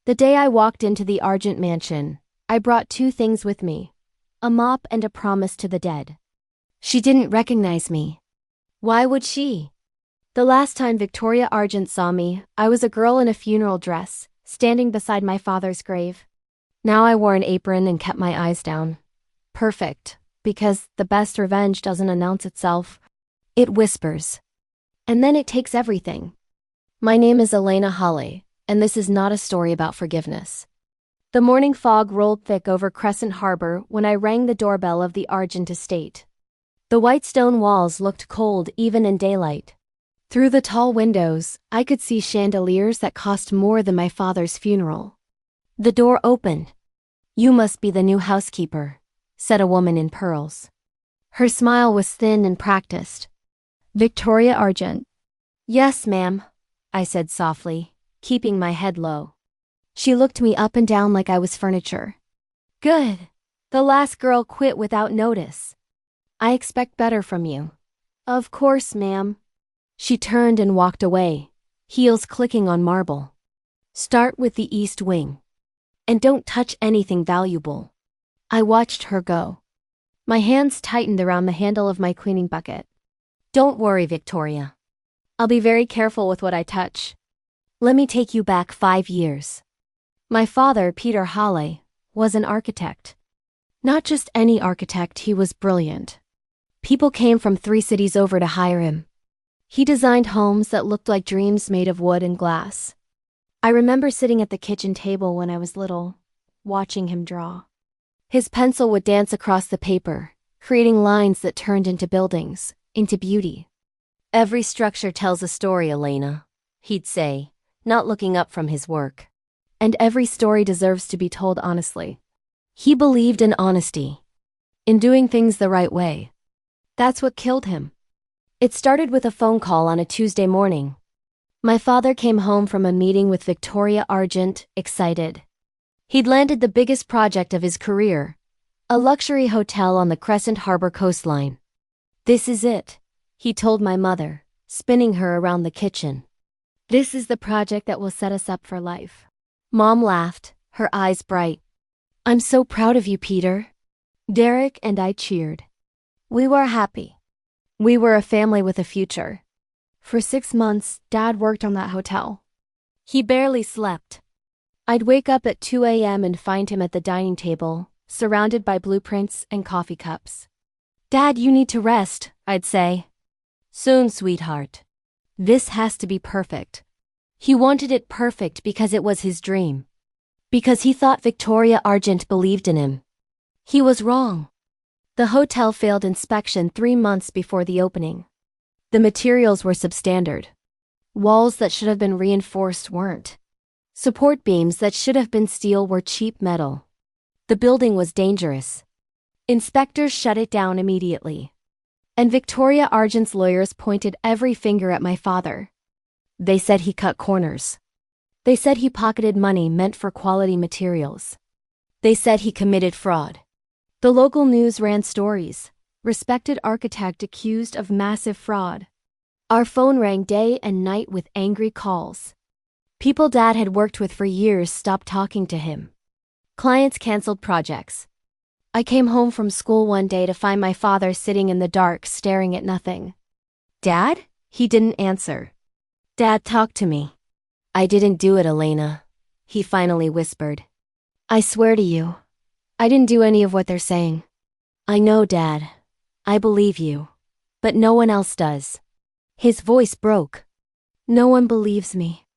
The day I walked into the Argent mansion, I brought two things with me: a mop and a promise to the dead. She didn't recognize me. Why would she? The last time Victoria Argent saw me, I was a girl in a funeral dress, standing beside my father's grave. Now I wore an apron and kept my eyes down. Perfect, because the best revenge doesn't announce itself. It whispers. And then it takes everything. My name is Elena Halle, and this is not a story about forgiveness. The morning fog rolled thick over Crescent Harbor when I rang the doorbell of the Argent estate. The white stone walls looked cold even in daylight. Through the tall windows, I could see chandeliers that cost more than my father's funeral. The door opened. "You must be the new housekeeper," said a woman in pearls. Her smile was thin and practiced. "Victoria Argent." "Yes, ma'am," I said softly, keeping my head low. She looked me up and down like I was furniture. "Good. The last girl quit without notice. I expect better from you." "Of course, ma'am." She turned and walked away, heels clicking on marble. "Start with the east wing. And don't touch anything valuable." I watched her go. My hands tightened around the handle of my cleaning bucket. "Don't worry, Victoria. I'll be very careful with what I touch. Let me take you back 5 years. My father, Peter Halle, was an architect. Not just any architect, he was brilliant. People came from 3 cities over to hire him. He designed homes that looked like dreams made of wood and glass. I remember sitting at the kitchen table when I was little, watching him draw. His pencil would dance across the paper, creating lines that turned into buildings, into beauty. "Every structure tells a story, Elena," he'd say, not looking up from his work. "And every story deserves to be told honestly." He believed in honesty, in doing things the right way. That's what killed him. It started with a phone call on a Tuesday morning. My father came home from a meeting with Victoria Argent, excited. He'd landed the biggest project of his career, a luxury hotel on the Crescent Harbor coastline. "This is it," he told my mother, spinning her around the kitchen. "This is the project that will set us up for life." Mom laughed, her eyes bright. "I'm so proud of you, Peter." Derek and I cheered. We were happy. We were a family with a future. For 6 months, Dad worked on that hotel. He barely slept. I'd wake up at 2 a.m. and find him at the dining table, surrounded by blueprints and coffee cups. "Dad, you need to rest," I'd say. "Soon, sweetheart. This has to be perfect." He wanted it perfect because it was his dream. Because he thought Victoria Argent believed in him. He was wrong. The hotel failed inspection 3 months before the opening. The materials were substandard. Walls that should have been reinforced weren't. Support beams that should have been steel were cheap metal. The building was dangerous. Inspectors shut it down immediately. And Victoria Argent's lawyers pointed every finger at my father. They said he cut corners. They said he pocketed money meant for quality materials. They said he committed fraud. The local news ran stories. Respected architect accused of massive fraud. Our phone rang day and night with angry calls. People Dad had worked with for years stopped talking to him. Clients canceled projects. I came home from school one day to find my father sitting in the dark staring at nothing. "Dad?" He didn't answer. "Dad, talk to me." "I didn't do it, Elena," he finally whispered. "I swear to you, I didn't do any of what they're saying." "I know, Dad. I believe you. But no one else does." His voice broke. "No one believes me."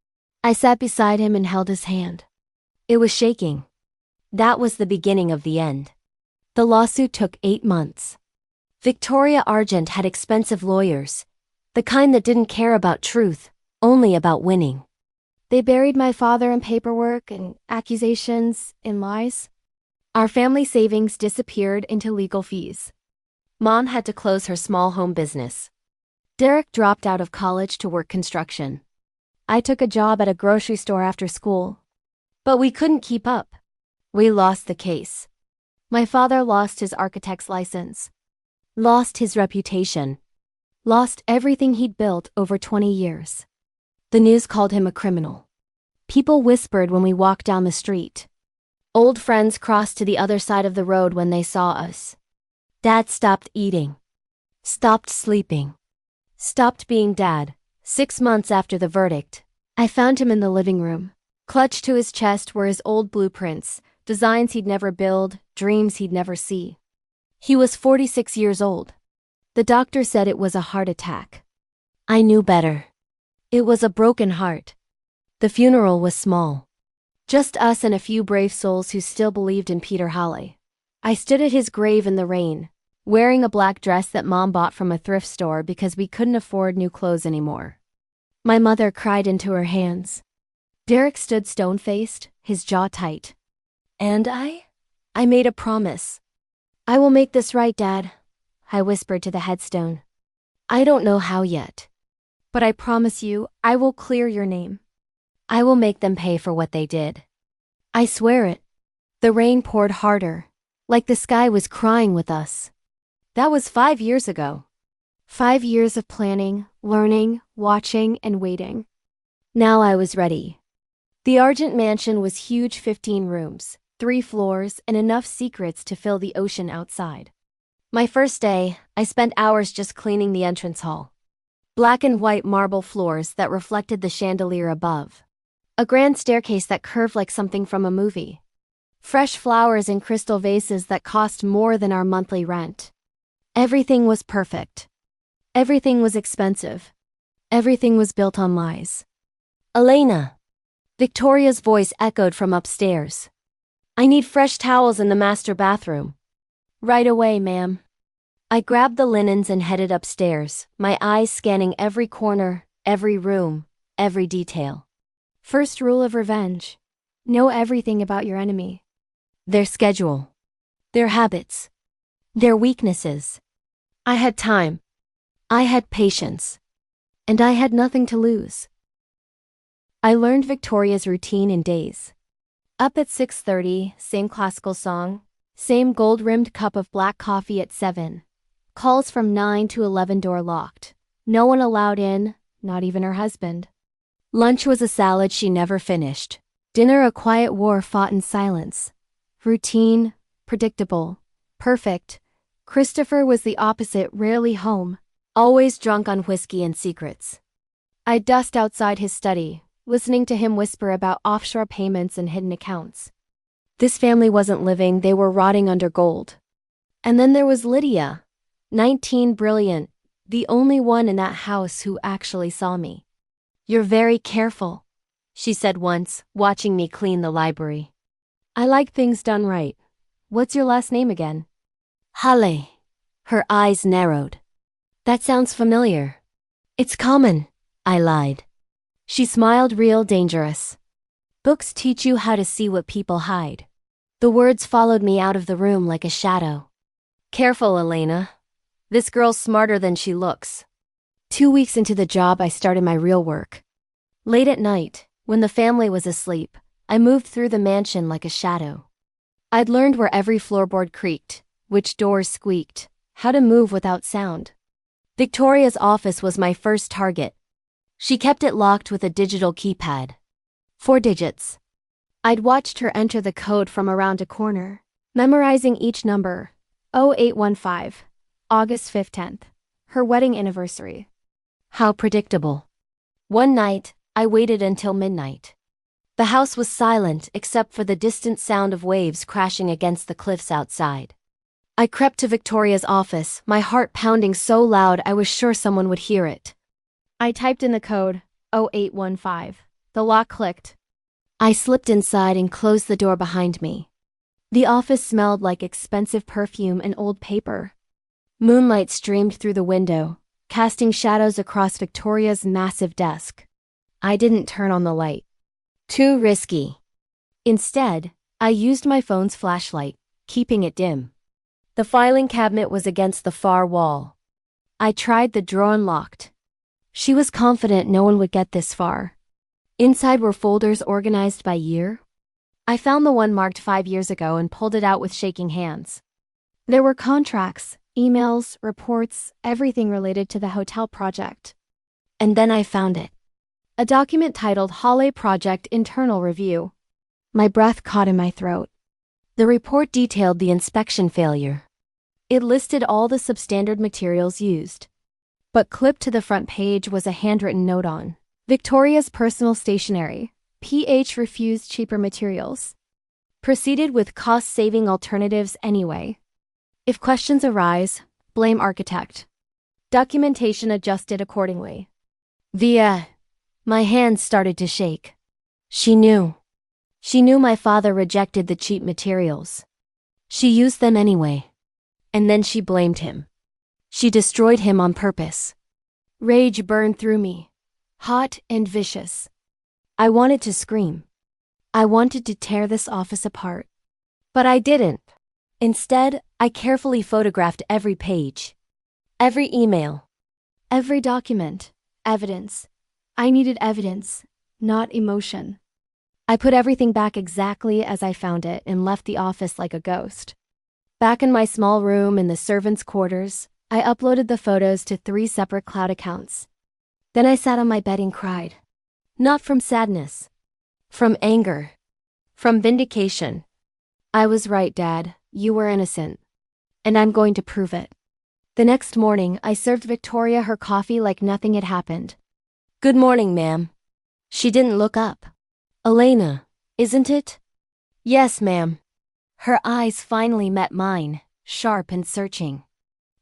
I sat beside him and held his hand. It was shaking. That was the beginning of the end. The lawsuit took 8 months. Victoria Argent had expensive lawyers, the kind that didn't care about truth, only about winning. They buried my father in paperwork and accusations and lies. Our family savings disappeared into legal fees. Mom had to close her small home business. Derek dropped out of college to work construction. I took a job at a grocery store after school. But we couldn't keep up. We lost the case. My father lost his architect's license. Lost his reputation. Lost everything he'd built over 20 years. The news called him a criminal. People whispered when we walked down the street. Old friends crossed to the other side of the road when they saw us. Dad stopped eating. Stopped sleeping. Stopped being Dad. 6 months after the verdict, I found him in the living room. Clutched to his chest were his old blueprints, designs he'd never build, dreams he'd never see. He was 46 years old. The doctor said it was a heart attack. I knew better. It was a broken heart. The funeral was small. Just us and a few brave souls who still believed in Peter Halle. I stood at his grave in the rain, wearing a black dress that Mom bought from a thrift store because we couldn't afford new clothes anymore. My mother cried into her hands. Derek stood stone-faced, his jaw tight. And I made a promise. I will make this right, Dad, I whispered to the headstone. I don't know how yet. But I promise you, I will clear your name. I will make them pay for what they did. I swear it. The rain poured harder, like the sky was crying with us. That was 5 years ago. 5 years of planning, learning, watching, and waiting. Now I was ready. The Argent mansion was huge, 15 rooms, 3 floors, and enough secrets to fill the ocean outside. My first day, I spent hours just cleaning the entrance hall. Black and white marble floors that reflected the chandelier above. A grand staircase that curved like something from a movie. Fresh flowers in crystal vases that cost more than our monthly rent. Everything was perfect. Everything was expensive. Everything was built on lies. Elena. Victoria's voice echoed from upstairs. I need fresh towels in the master bathroom. Right away, ma'am. I grabbed the linens and headed upstairs, my eyes scanning every corner, every room, every detail. First rule of revenge. Know everything about your enemy. Their schedule. Their habits. Their weaknesses. I had time. I had patience. And I had nothing to lose. I learned Victoria's routine in days. Up at 6:30, same classical song, same gold-rimmed cup of black coffee at 7. Calls from 9 to 11, door locked. No one allowed in, not even her husband. Lunch was a salad she never finished. Dinner a quiet war fought in silence. Routine, predictable, perfect. Christopher was the opposite, rarely home, always drunk on whiskey and secrets. I'd dust outside his study, listening to him whisper about offshore payments and hidden accounts. This family wasn't living, they were rotting under gold. And then there was Lydia, 19, brilliant, the only one in that house who actually saw me. You're very careful, she said once, watching me clean the library. I like things done right. What's your last name again? Halle. Her eyes narrowed. That sounds familiar. It's common, I lied. She smiled, real dangerous. Books teach you how to see what people hide. The words followed me out of the room like a shadow. Careful, Elena. This girl's smarter than she looks. 2 weeks into the job, I started my real work. Late at night, when the family was asleep, I moved through the mansion like a shadow. I'd learned where every floorboard creaked, which doors squeaked, how to move without sound. Victoria's office was my first target. She kept it locked with a digital keypad. 4 digits. I'd watched her enter the code from around a corner, memorizing each number. 0815, August 5th, 10th, her wedding anniversary. How predictable. One night, I waited until midnight. The house was silent except for the distant sound of waves crashing against the cliffs outside. I crept to Victoria's office, my heart pounding so loud I was sure someone would hear it. I typed in the code, 0815. The lock clicked. I slipped inside and closed the door behind me. The office smelled like expensive perfume and old paper. Moonlight streamed through the window, casting shadows across Victoria's massive desk. I didn't turn on the light. Too risky. Instead, I used my phone's flashlight, keeping it dim. The filing cabinet was against the far wall. I tried the drawer unlocked. She was confident no one would get this far. Inside were folders organized by year. I found the one marked 5 years ago and pulled it out with shaking hands. There were contracts, emails, reports, everything related to the hotel project. And then I found it. A document titled Hale Project Internal Review. My breath caught in my throat. The report detailed the inspection failure. It listed all the substandard materials used. But clipped to the front page was a handwritten note on Victoria's personal stationery. PH refused cheaper materials. Proceeded with cost-saving alternatives anyway. If questions arise, blame architect. Documentation adjusted accordingly. My hands started to shake. She knew. She knew my father rejected the cheap materials. She used them anyway. And then she blamed him. She destroyed him on purpose. Rage burned through me, hot and vicious. I wanted to scream. I wanted to tear this office apart. But I didn't. Instead, I carefully photographed every page, every email, every document, evidence. I needed evidence, not emotion. I put everything back exactly as I found it and left the office like a ghost. Back in my small room in the servants' quarters, I uploaded the photos to 3 separate cloud accounts. Then I sat on my bed and cried. Not from sadness. From anger. From vindication. I was right, Dad. You were innocent. And I'm going to prove it. The next morning, I served Victoria her coffee like nothing had happened. Good morning, ma'am. She didn't look up. Elena, isn't it? Yes, ma'am. Her eyes finally met mine, sharp and searching.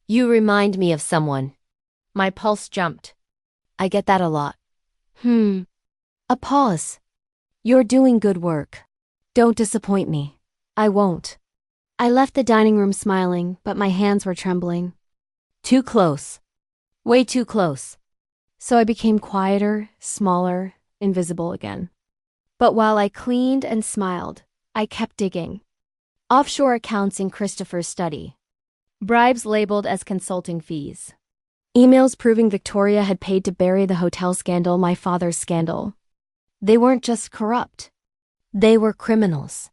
You remind me of someone. My pulse jumped. I get that a lot. A pause. You're doing good work. Don't disappoint me. I won't. I left the dining room smiling, but my hands were trembling. Too close. Way too close. So I became quieter, smaller, invisible again. But while I cleaned and smiled, I kept digging. Offshore accounts in Christopher's study. Bribes labeled as consulting fees. Emails proving Victoria had paid to bury the hotel scandal, my father's scandal. They weren't just corrupt. They were criminals.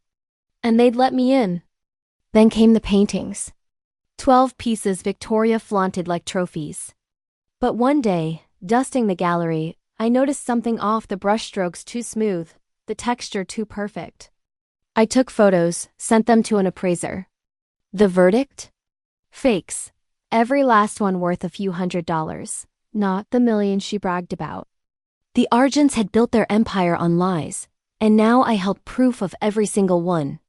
And they'd let me in. Then came the paintings. 12 pieces Victoria flaunted like trophies. But one day, dusting the gallery, I noticed something off. The brushstrokes too smooth, the texture too perfect. I took photos, sent them to an appraiser. The verdict? Fakes. Every last one worth a few $100s, not the millions she bragged about. The Argents had built their empire on lies, and now I held proof of every single one.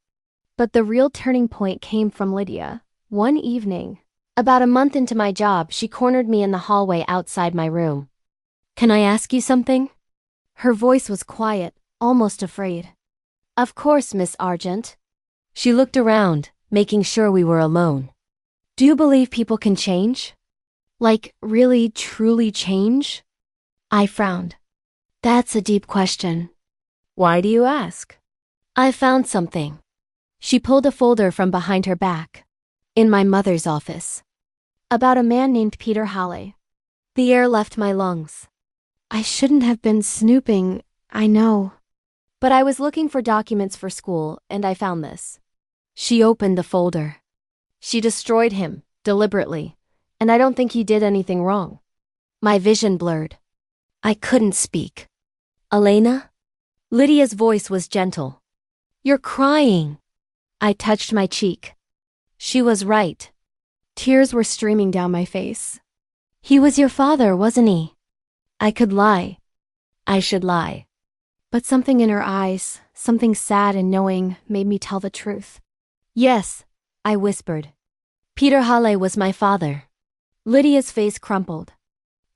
But the real turning point came from Lydia. One evening, about a month into my job, she cornered me in the hallway outside my room. Can I ask you something? Her voice was quiet, almost afraid. Of course, Miss Argent. She looked around, making sure we were alone. Do you believe people can change? Like, really, truly change? I frowned. That's a deep question. Why do you ask? I found something. She pulled a folder from behind her back. In my mother's office. About a man named Peter Hale. The air left my lungs. I shouldn't have been snooping, I know. But I was looking for documents for school, and I found this. She opened the folder. She destroyed him, deliberately, and I don't think he did anything wrong. My vision blurred. I couldn't speak. Elena? Lydia's voice was gentle. You're crying. I touched my cheek. She was right. Tears were streaming down my face. He was your father, wasn't he? I could lie. I should lie. But something in her eyes, something sad and knowing, made me tell the truth. Yes, I whispered. Peter Hale was my father. Lydia's face crumpled.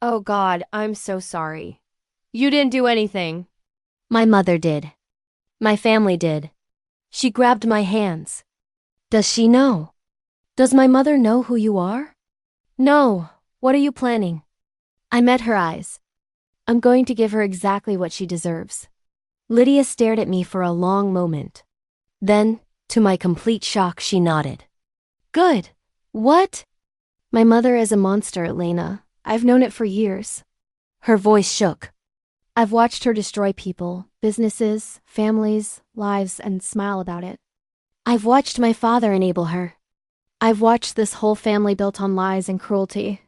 Oh God, I'm so sorry. You didn't do anything. My mother did. My family did. She grabbed my hands. Does she know? Does my mother know who you are? No. What are you planning? I met her eyes. I'm going to give her exactly what she deserves. Lydia stared at me for a long moment. Then, to my complete shock, she nodded. Good. What? My mother is a monster, Elena. I've known it for years. Her voice shook. I've watched her destroy people, businesses, families, lives, and smile about it. I've watched my father enable her. I've watched this whole family built on lies and cruelty.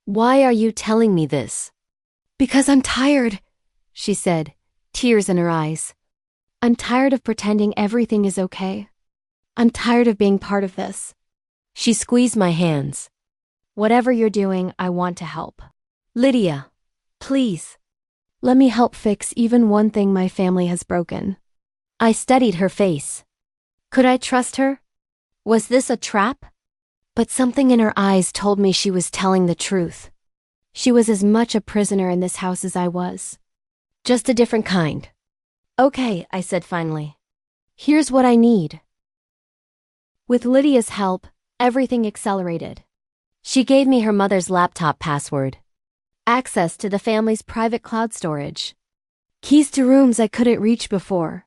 Why are you telling me this? Because I'm tired. she said, tears in her eyes. I'm tired of pretending everything is okay. I'm tired of being part of this. She squeezed my hands. Whatever you're doing, I want to help. Lydia, please. Let me help fix even one thing my family has broken. I studied her face. Could I trust her? Was this a trap? But something in her eyes told me she was telling the truth. She was as much a prisoner in this house as I was. Just a different kind. Okay, I said finally. Here's what I need. With Lydia's help, everything accelerated. She gave me her mother's laptop password, access to the family's private cloud storage, keys to rooms I couldn't reach before.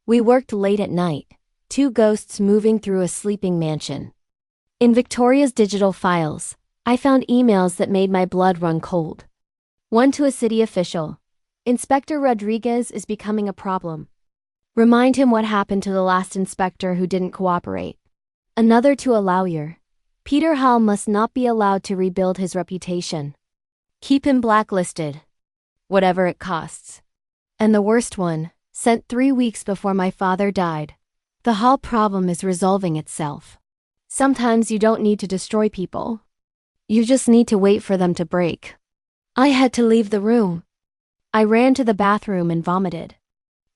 We worked late at night, two ghosts moving through a sleeping mansion. In Victoria's digital files, I found emails that made my blood run cold. One to a city official. Inspector Rodriguez is becoming a problem. Remind him what happened to the last inspector who didn't cooperate. Another to a lawyer. Peter Hall must not be allowed to rebuild his reputation. Keep him blacklisted. Whatever it costs. And the worst one, sent 3 weeks before my father died. The Hall problem is resolving itself. Sometimes you don't need to destroy people. You just need to wait for them to break. I had to leave the room. I ran to the bathroom and vomited.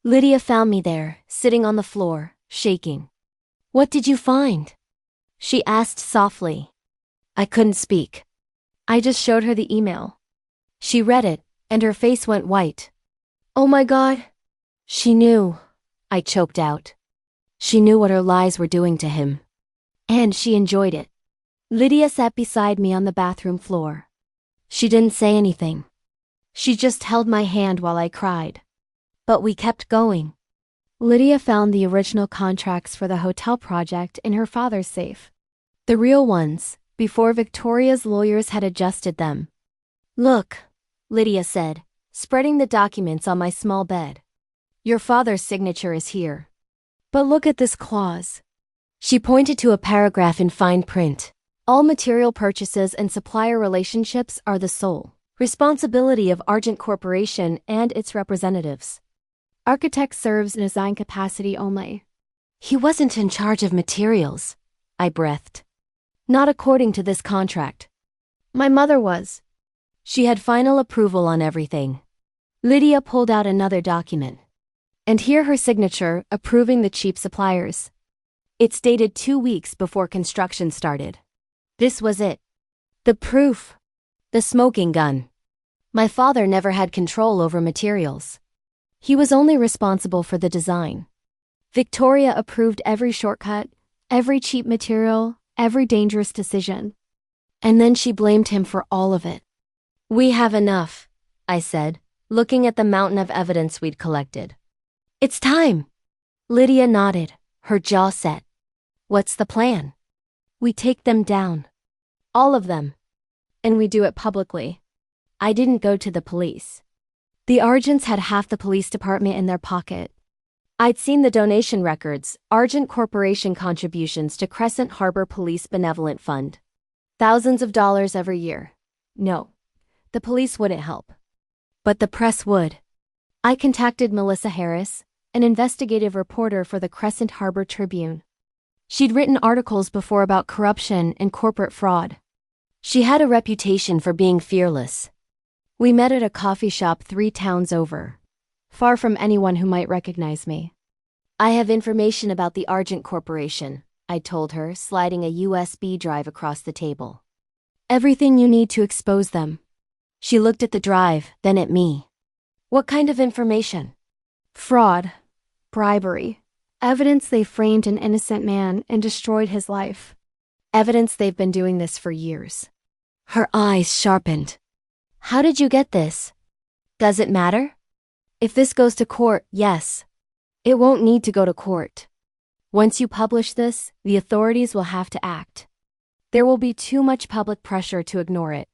Lydia found me there, sitting on the floor, shaking. What did you find? She asked softly. I couldn't speak. I just showed her the email. She read it, and her face went white. Oh my God. She knew, I choked out. She knew what her lies were doing to him. And she enjoyed it. Lydia sat beside me on the bathroom floor. She didn't say anything. She just held my hand while I cried. But we kept going. Lydia found the original contracts for the hotel project in her father's safe. The real ones, before Victoria's lawyers had adjusted them. Look, Lydia said, spreading the documents on my small bed. Your father's signature is here. But look at this clause. She pointed to a paragraph in fine print. All material purchases and supplier relationships are the sole responsibility of Argent Corporation and its representatives. Architect serves in design capacity only. He wasn't in charge of materials, I breathed. Not according to this contract. My mother was. She had final approval on everything. Lydia pulled out another document. And here her signature, approving the cheap suppliers. It's dated 2 weeks before construction started. This was it. The proof. The smoking gun. My father never had control over materials. He was only responsible for the design. Victoria approved every shortcut, every cheap material, every dangerous decision. And then she blamed him for all of it. We have enough, I said, looking at the mountain of evidence we'd collected. It's time. Lydia nodded, her jaw set. What's the plan? We take them down. All of them. And we do it publicly. I didn't go to the police. The Argents had half the police department in their pocket. I'd seen the donation records, Argent Corporation contributions to Crescent Harbor Police Benevolent Fund. Thousands of dollars every year. No, the police wouldn't help. But the press would. I contacted Melissa Harris, an investigative reporter for the Crescent Harbor Tribune. She'd written articles before about corruption and corporate fraud. She had a reputation for being fearless. We met at a coffee shop 3 towns over, far from anyone who might recognize me. I have information about the Argent Corporation, I told her, sliding a USB drive across the table. Everything you need to expose them. She looked at the drive, then at me. What kind of information? Fraud, bribery, evidence they framed an innocent man and destroyed his life. Evidence they've been doing this for years. Her eyes sharpened. How did you get this? Does it matter? If this goes to court, yes. It won't need to go to court. Once you publish this, the authorities will have to act. There will be too much public pressure to ignore it.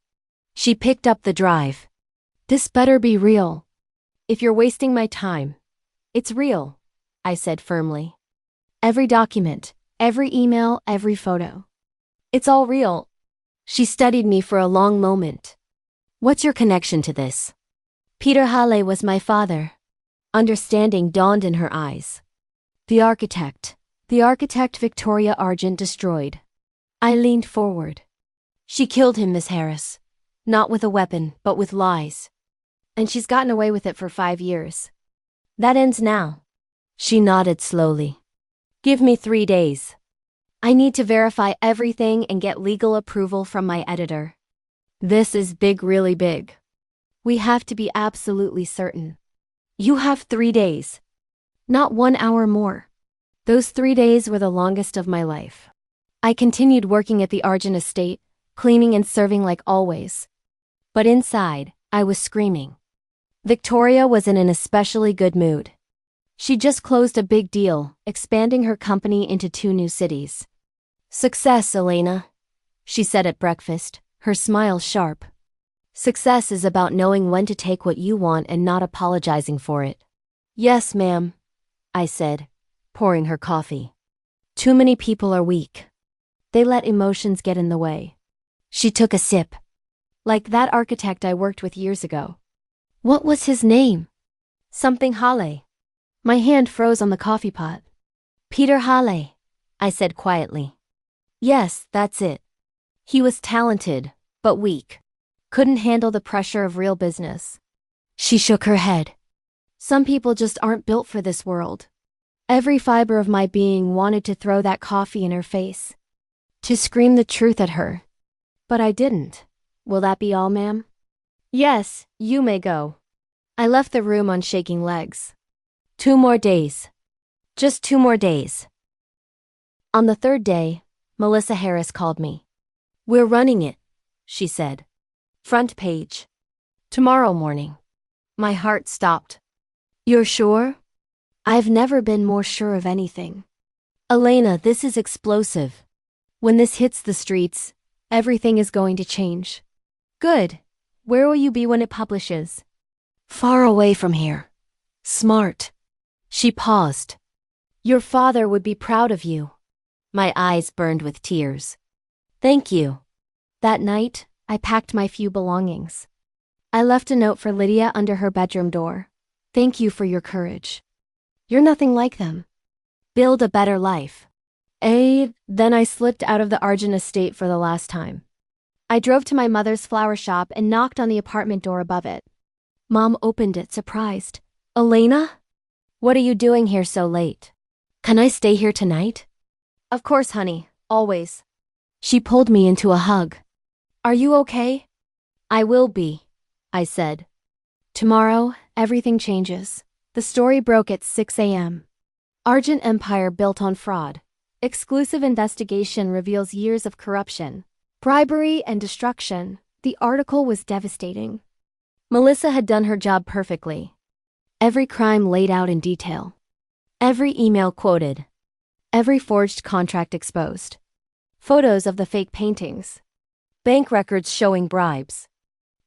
She picked up the drive. This better be real. If you're wasting my time. It's real, I said firmly. Every document, every email, every photo. It's all real. She studied me for a long moment. What's your connection to this? Peter Halley was my father. Understanding dawned in her eyes. The architect Victoria Argent destroyed. I leaned forward. She killed him, Miss Harris. Not with a weapon, but with lies. And she's gotten away with it for 5 years. That ends now. She nodded slowly. Give me 3 days. I need to verify everything and get legal approval from my editor. This is big, really big. We have to be absolutely certain. You have 3 days. Not 1 hour more. Those 3 days were the longest of my life. I continued working at the Argent estate, cleaning and serving like always. But inside, I was screaming. Victoria was in an especially good mood. She just closed a big deal, expanding her company into 2 new cities. Success, Elena, she said at breakfast, her smile sharp. Success is about knowing when to take what you want and not apologizing for it. Yes, ma'am, I said, pouring her coffee. Too many people are weak. They let emotions get in the way. She took a sip. Like that architect I worked with years ago. What was his name? Something Halley. My hand froze on the coffee pot. Peter Halley, I said quietly. Yes, that's it. He was talented, but weak. Couldn't handle the pressure of real business. She shook her head. Some people just aren't built for this world. Every fiber of my being wanted to throw that coffee in her face. To scream the truth at her. But I didn't. Will that be all, ma'am? Yes, you may go. I left the room on shaking legs. 2 more days. Just 2 more days. On the 3rd day, Melissa Harris called me. We're running it, she said. Front page. Tomorrow morning. My heart stopped. You're sure? I've never been more sure of anything. Elena, this is explosive. When this hits the streets, everything is going to change. Good. Where will you be when it publishes? Far away from here. Smart. She paused. Your father would be proud of you. My eyes burned with tears. Thank you. That night, I packed my few belongings. I left a note for Lydia under her bedroom door. Thank you for your courage. You're nothing like them. Build a better life. Then I slipped out of the Argent estate for the last time. I drove to my mother's flower shop and knocked on the apartment door above it. Mom opened it, surprised. Elena? What are you doing here so late? Can I stay here tonight? Of course, honey, always. She pulled me into a hug. Are you okay? I will be, I said. Tomorrow, everything changes. The story broke at 6 a.m. Argent Empire built on fraud. Exclusive investigation reveals years of corruption, bribery, and destruction. The article was devastating. Melissa had done her job perfectly. Every crime laid out in detail. Every email quoted. Every forged contract exposed. Photos of the fake paintings. Bank records showing bribes.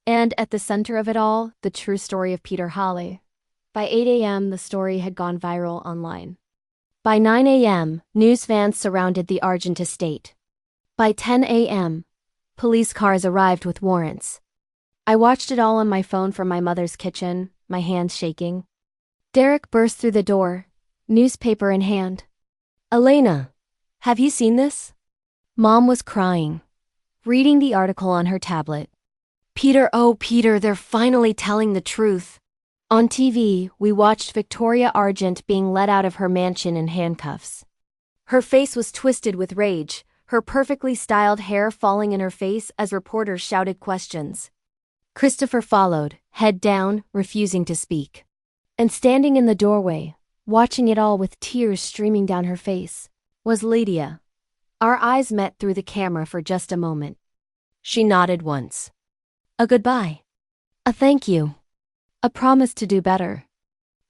And at the center of it all, the true story of Peter Halley. By 8 a.m., the story had gone viral online. By 9 a.m., news vans surrounded the Argent estate. By 10 a.m., police cars arrived with warrants. I watched it all on my phone from my mother's kitchen, my hands shaking. Derek burst through the door, newspaper in hand. Elena, have you seen this? Mom was crying, reading the article on her tablet. Peter, oh Peter, they're finally telling the truth. On TV, we watched Victoria Argent being let out of her mansion in handcuffs. Her face was twisted with rage, her perfectly styled hair falling in her face as reporters shouted questions. Christopher followed, head down, refusing to speak. And standing in the doorway, watching it all with tears streaming down her face, was Lydia. Our eyes met through the camera for just a moment. She nodded once. A goodbye. A thank you. A promise to do better.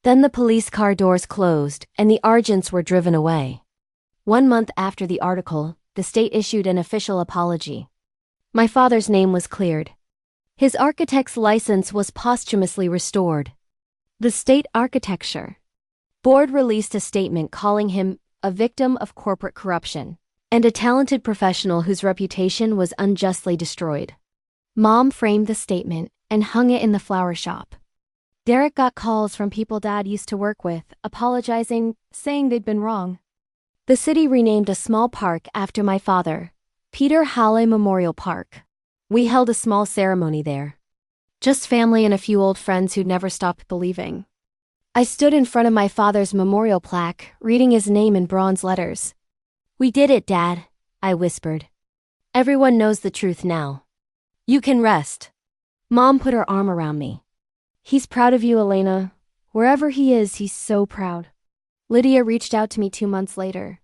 Then the police car doors closed and the Argents were driven away. 1 month after the article, the state issued an official apology. My father's name was cleared. His architect's license was posthumously restored. The state architecture board released a statement calling him a victim of corporate corruption and a talented professional whose reputation was unjustly destroyed. Mom framed the statement and hung it in the flower shop. Derek got calls from people Dad used to work with, apologizing, saying they'd been wrong. The city renamed a small park after my father, Peter Halle Memorial Park. We held a small ceremony there. Just family and a few old friends who'd never stopped believing. I stood in front of my father's memorial plaque, reading his name in bronze letters. "We did it, Dad," I whispered. "Everyone knows the truth now. You can rest." Mom put her arm around me. "He's proud of you, Elena. Wherever he is, he's so proud." Lydia reached out to me 2 months later.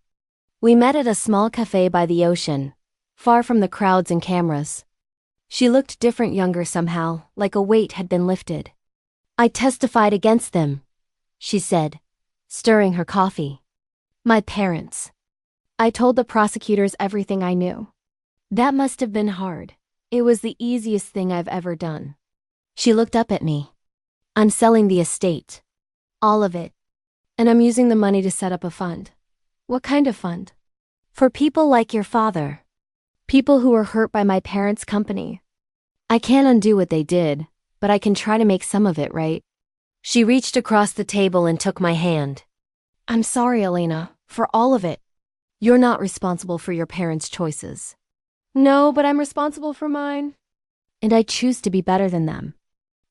We met at a small cafe by the ocean, far from the crowds and cameras. She looked different, younger somehow, like a weight had been lifted. "I testified against them," she said, stirring her coffee. "My parents." I told the prosecutors everything I knew. That must have been hard. It was the easiest thing I've ever done. She looked up at me. "I'm selling the estate. All of it. And I'm using the money to set up a fund." "What kind of fund?" "For people like your father. People who were hurt by my parents' company. I can't undo what they did, but I can try to make some of it right." She reached across the table and took my hand. "I'm sorry, Elena, for all of it. You're not responsible for your parents' choices." "No, but I'm responsible for mine. And I choose to be better than them."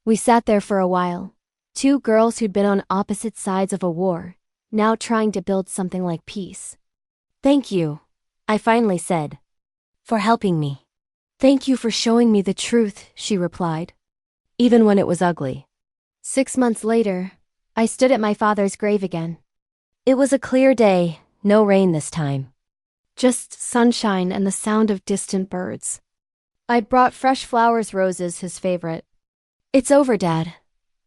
We sat there for a while. Two girls who'd been on opposite sides of a war, now trying to build something like peace. "Thank you," I finally said, "for helping me." "Thank you for showing me the truth," she replied, even when it was ugly. 6 months later, I stood at my father's grave again. It was a clear day, no rain this time. Just sunshine and the sound of distant birds. I'd brought fresh flowers, roses, his favorite. "It's over, Dad,"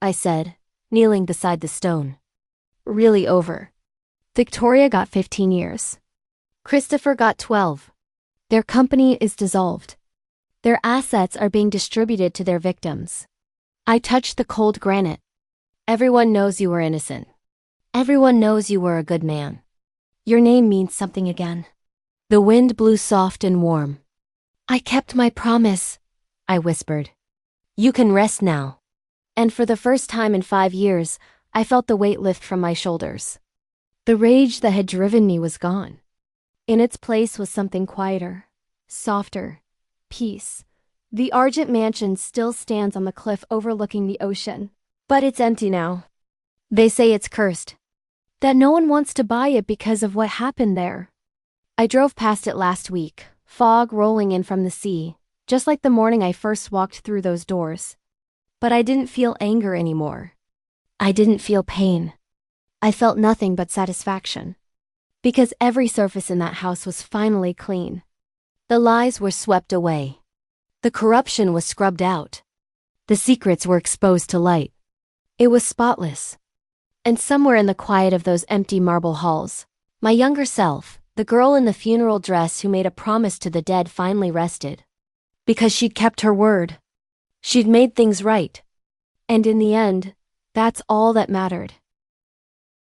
I said, kneeling beside the stone. "Really over. Victoria got 15 years. Christopher got 12. Their company is dissolved. Their assets are being distributed to their victims." I touched the cold granite. "Everyone knows you were innocent. Everyone knows you were a good man. Your name means something again." The wind blew soft and warm. "I kept my promise," I whispered. "You can rest now." And for the first time in 5 years, I felt the weight lift from my shoulders. The rage that had driven me was gone. In its place was something quieter, softer, peace. The Argent mansion still stands on the cliff overlooking the ocean, but it's empty now. They say it's cursed, that no one wants to buy it because of what happened there. I drove past it last week, fog rolling in from the sea, just like the morning I first walked through those doors. But I didn't feel anger anymore. I didn't feel pain. I felt nothing but satisfaction. Because every surface in that house was finally clean. The lies were swept away. The corruption was scrubbed out. The secrets were exposed to light. It was spotless. And somewhere in the quiet of those empty marble halls, my younger self, the girl in the funeral dress who made a promise to the dead, finally rested. Because she'd kept her word. She'd made things right. And in the end, that's all that mattered.